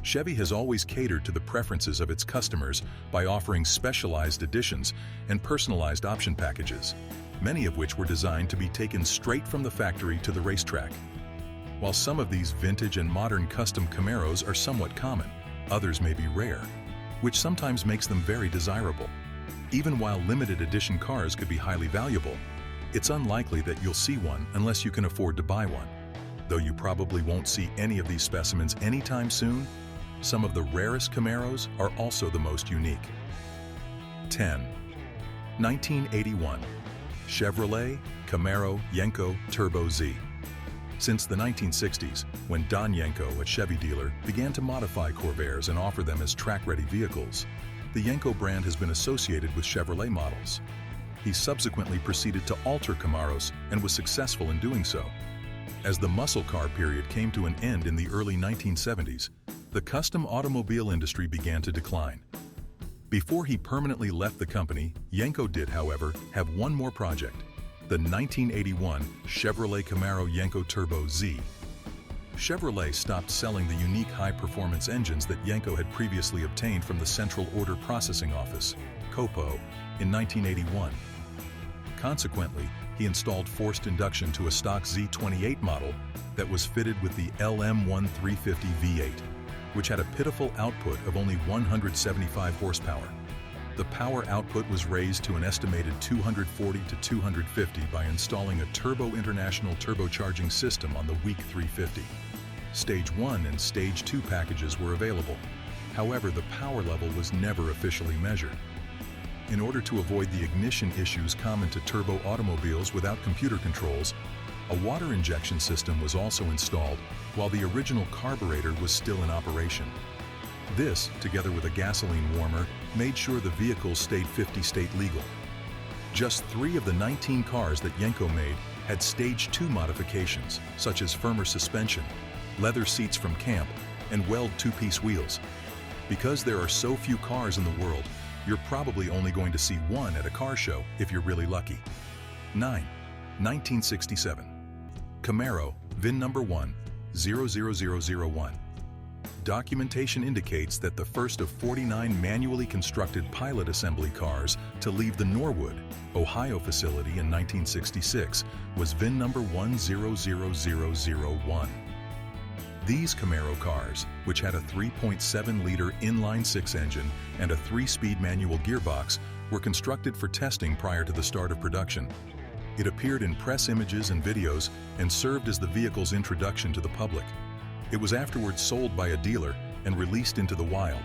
Chevy has always catered to the preferences of its customers by offering specialized editions and personalized option packages, many of which were designed to be taken straight from the factory to the racetrack. While some of these vintage and modern custom Camaros are somewhat common, others may be rare, which sometimes makes them very desirable. Even while limited edition cars could be highly valuable, it's unlikely that you'll see one unless you can afford to buy one. Though you probably won't see any of these specimens anytime soon, some of the rarest Camaros are also the most unique. 10. 1981 Chevrolet Camaro Yenko Turbo Z. Since the 1960s, when Don Yenko, a Chevy dealer, began to modify Corvairs and offer them as track-ready vehicles, the Yenko brand has been associated with Chevrolet models. He subsequently proceeded to alter Camaros and was successful in doing so. As the muscle car period came to an end in the early 1970s, the custom automobile industry began to decline. Before he permanently left the company, Yenko did, however, have one more project, the 1981 Chevrolet Camaro Yenko Turbo Z. Chevrolet stopped selling the unique high-performance engines that Yenko had previously obtained from the Central Order Processing Office, COPO, in 1981. Consequently, he installed forced induction to a stock Z28 model that was fitted with the LM1350 V8, which had a pitiful output of only 175 horsepower. The power output was raised to an estimated 240 to 250 by installing a Turbo International turbocharging system on the weak 350. Stage 1 and Stage 2 packages were available. However, the power level was never officially measured. In order to avoid the ignition issues common to turbo automobiles without computer controls, a water injection system was also installed while the original carburetor was still in operation. This, together with a gasoline warmer, made sure the vehicle stayed 50-state legal. Just 3 of the 19 cars that Yenko made had Stage 2 modifications, such as firmer suspension, leather seats from camp, and weld 2-piece wheels. Because there are so few cars in the world, you're probably only going to see one at a car show if you're really lucky. 9. 1967 Camaro, VIN number 1, 00001. Documentation indicates that the first of 49 manually constructed pilot assembly cars to leave the Norwood, Ohio facility in 1966 was VIN number 100001. These Camaro cars, which had a 3.7-liter inline-6 engine and a 3-speed manual gearbox, were constructed for testing prior to the start of production. It appeared in press images and videos and served as the vehicle's introduction to the public. It was afterwards sold by a dealer and released into the wild.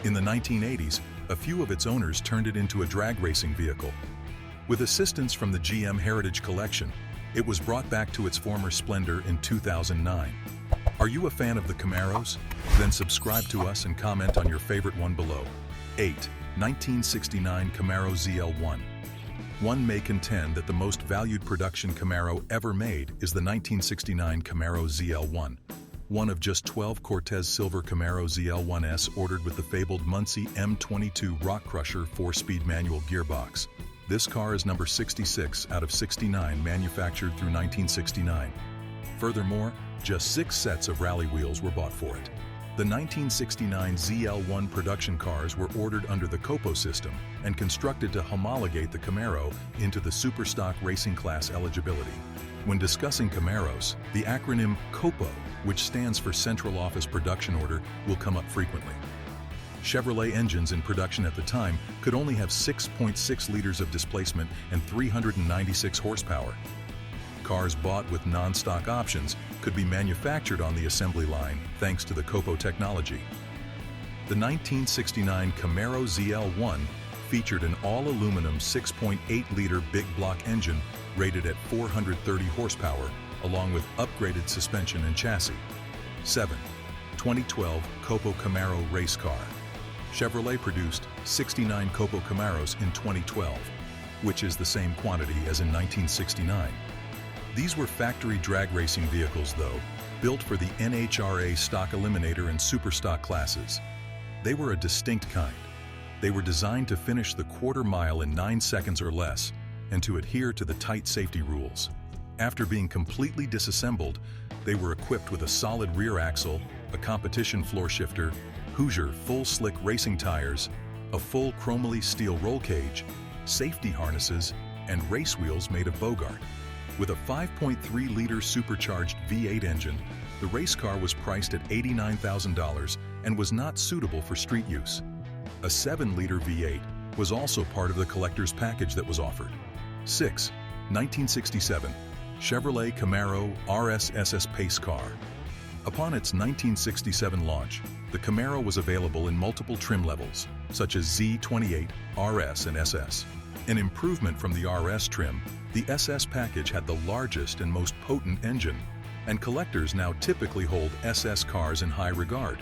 In the 1980s, a few of its owners turned it into a drag racing vehicle. With assistance from the GM Heritage Collection, it was brought back to its former splendor in 2009. Are you a fan of the Camaros? Then subscribe to us and comment on your favorite one below. 8. 1969 Camaro ZL1. One may contend that the most valued production Camaro ever made is the 1969 Camaro ZL1, one of just 12 Cortez Silver Camaro ZL1s ordered with the fabled Muncie M22 Rock Crusher 4-speed manual gearbox. This car is number 66 out of 69 manufactured through 1969. Furthermore, just 6 sets of rally wheels were bought for it. The 1969 ZL1 production cars were ordered under the COPO system and constructed to homologate the Camaro into the Superstock racing class eligibility. When discussing Camaros, the acronym COPO, which stands for Central Office Production Order, will come up frequently. Chevrolet engines in production at the time could only have 6.6 liters of displacement and 396 horsepower. Cars bought with non-stock options could be manufactured on the assembly line thanks to the COPO technology. The 1969 Camaro ZL1 featured an all-aluminum 6.8-liter big block engine rated at 430 horsepower, along with upgraded suspension and chassis. 7. 2012 COPO Camaro Race Car. Chevrolet produced 69 COPO Camaros in 2012, which is the same quantity as in 1969. These were factory drag racing vehicles, though, built for the NHRA Stock Eliminator and Superstock classes. They were a distinct kind. They were designed to finish the quarter mile in 9 seconds or less and to adhere to the tight safety rules. After being completely disassembled, they were equipped with a solid rear axle, a a competition floor shifter, Hoosier full slick racing tires, a full chromoly steel roll cage, safety harnesses, and race wheels made of Bogart. With a 5.3-liter supercharged V8 engine, the race car was priced at $89,000 and was not suitable for street use. A 7-liter V8 was also part of the collector's package that was offered. 6. 1967 Chevrolet Camaro RS pace car. Upon its 1967 launch, the Camaro was available in multiple trim levels, such as Z28, RS, and SS. An improvement from the RS trim, the SS package had the largest and most potent engine, and collectors now typically hold SS cars in high regard.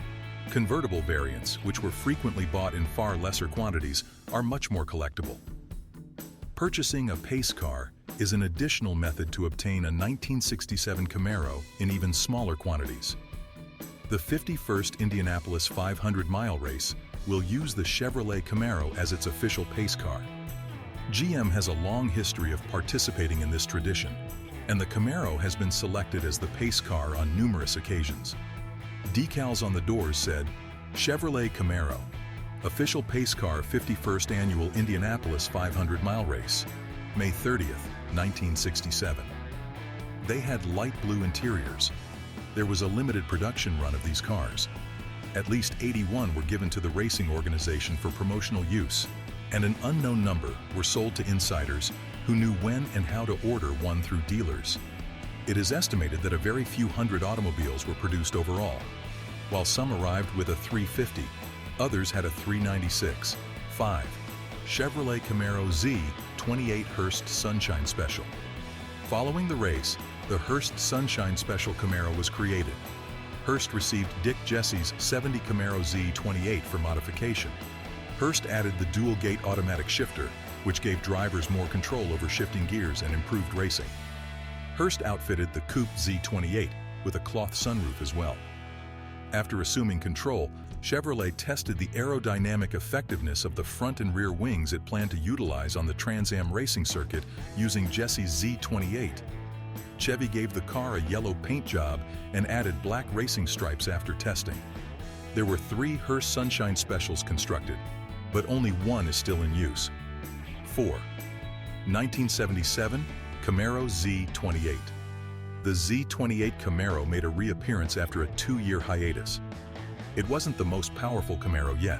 Convertible variants, which were frequently bought in far lesser quantities, are much more collectible. Purchasing a pace car is an additional method to obtain a 1967 Camaro in even smaller quantities. The 51st Indianapolis 500-mile race will use the Chevrolet Camaro as its official pace car. GM has a long history of participating in this tradition, and the Camaro has been selected as the pace car on numerous occasions. Decals on the doors said, Chevrolet Camaro, official pace car 51st Annual Indianapolis 500-mile race, May 30th, 1967. They had light blue interiors. There was a limited production run of these cars. At least 81 were given to the racing organization for promotional use, and an unknown number were sold to insiders who knew when and how to order one through dealers. It is estimated that a very few hundred automobiles were produced overall. While some arrived with a 350, others had a 396. 5. Chevrolet Camaro Z28 Hearst Sunshine Special. Following the race, the Hearst Sunshine Special Camaro was created. Hearst received Dick Jesse's 70 Camaro Z28 for modification. Hearst added the dual-gate automatic shifter, which gave drivers more control over shifting gears and improved racing. Hearst outfitted the Coupe Z28 with a cloth sunroof as well. After assuming control, Chevrolet tested the aerodynamic effectiveness of the front and rear wings it planned to utilize on the Trans Am racing circuit using Jesse's Z28. Chevy gave the car a yellow paint job and added black racing stripes after testing. There were 3 Hearst Sunshine Specials constructed, but only one is still in use. 4. 1977 Camaro Z28. The Z28 Camaro made a reappearance after a 2-year hiatus. It wasn't the most powerful Camaro yet,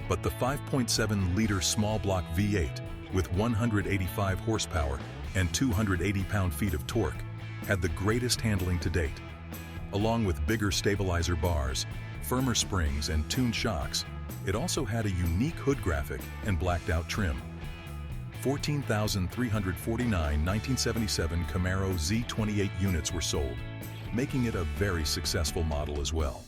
but the 5.7-liter small block V8 with 185 horsepower and 280 pound-feet of torque had the greatest handling to date. Along with bigger stabilizer bars, firmer springs, and tuned shocks, it also had a unique hood graphic and blacked-out trim. 14,349 1977 Camaro Z28 units were sold, making it a very successful model as well.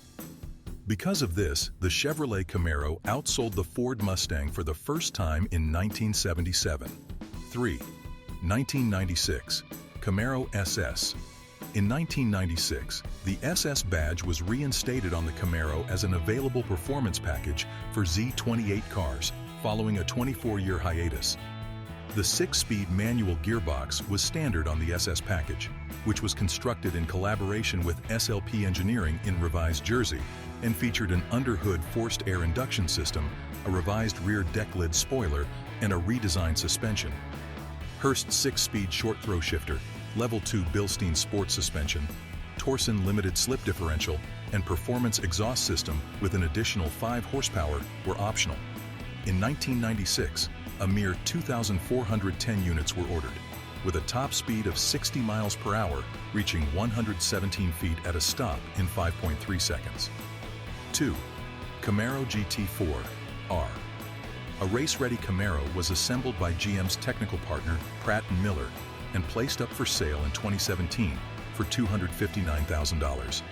Because of this, the Chevrolet Camaro outsold the Ford Mustang for the first time in 1977. 3. 1996 Camaro SS. In 1996, the SS badge was reinstated on the Camaro as an available performance package for Z28 cars following a 24-year hiatus. The 6-speed manual gearbox was standard on the SS package, which was constructed in collaboration with SLP Engineering in Revised Jersey and featured an underhood forced air induction system, a revised rear deck lid spoiler, and a redesigned suspension. Hearst 6-speed short throw shifter, Level 2 Bilstein sport suspension, Torsen limited slip differential, and performance exhaust system with an additional 5 horsepower were optional. In 1996, a mere 2,410 units were ordered, with a top speed of 60 miles per hour, reaching 117 feet at a stop in 5.3 seconds. 2. Camaro GT4 R. A race-ready Camaro was assembled by GM's technical partner, Pratt & Miller, and placed up for sale in 2017 for $259,000.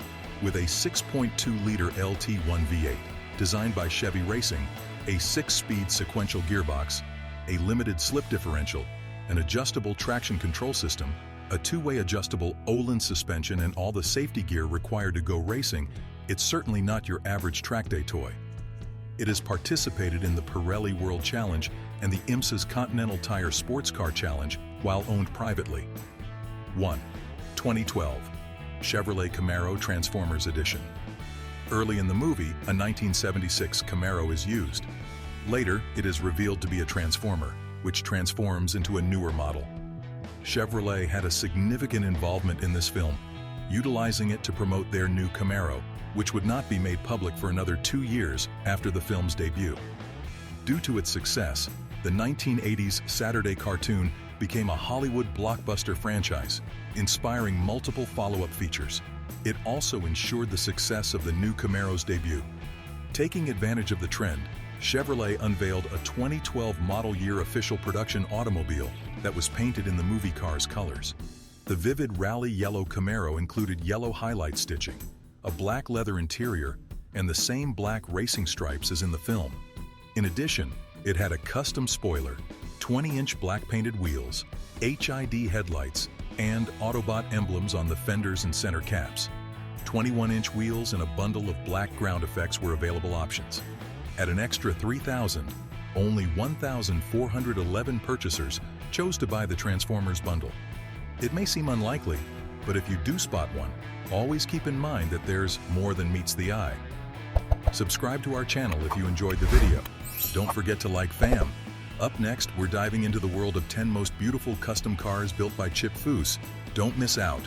With a 6.2-liter LT1 V8, designed by Chevy Racing, a 6-speed sequential gearbox, a limited slip differential, an adjustable traction control system, a 2-way adjustable Olin suspension, and all the safety gear required to go racing, it's certainly not your average track day toy. It has participated in the Pirelli World Challenge and the IMSA's Continental Tire Sports Car Challenge while owned privately. 1. 2012 Chevrolet Camaro Transformers Edition. Early in the movie, a 1976 Camaro is used. Later, it is revealed to be a Transformer, which transforms into a newer model. Chevrolet had a significant involvement in this film, utilizing it to promote their new Camaro, which would not be made public for another 2 years after the film's debut. Due to its success, the 1980s Saturday cartoon became a Hollywood blockbuster franchise, inspiring multiple follow-up features. It also ensured the success of the new Camaro's debut. Taking advantage of the trend, Chevrolet unveiled a 2012 model year official production automobile that was painted in the movie car's colors. The vivid rally yellow Camaro included yellow highlight stitching, a black leather interior, and the same black racing stripes as in the film. In addition, it had a custom spoiler, 20-inch black painted wheels, HID headlights, and Autobot emblems on the fenders and center caps. 21-inch wheels and a bundle of black ground effects were available options. At an extra $3,000, only 1,411 purchasers chose to buy the Transformers bundle. It may seem unlikely, but if you do spot one, always keep in mind that there's more than meets the eye. Subscribe to our channel if you enjoyed the video. Don't forget to like fam. Up next, we're diving into the world of 10 most beautiful custom cars built by Chip Foose. Don't miss out.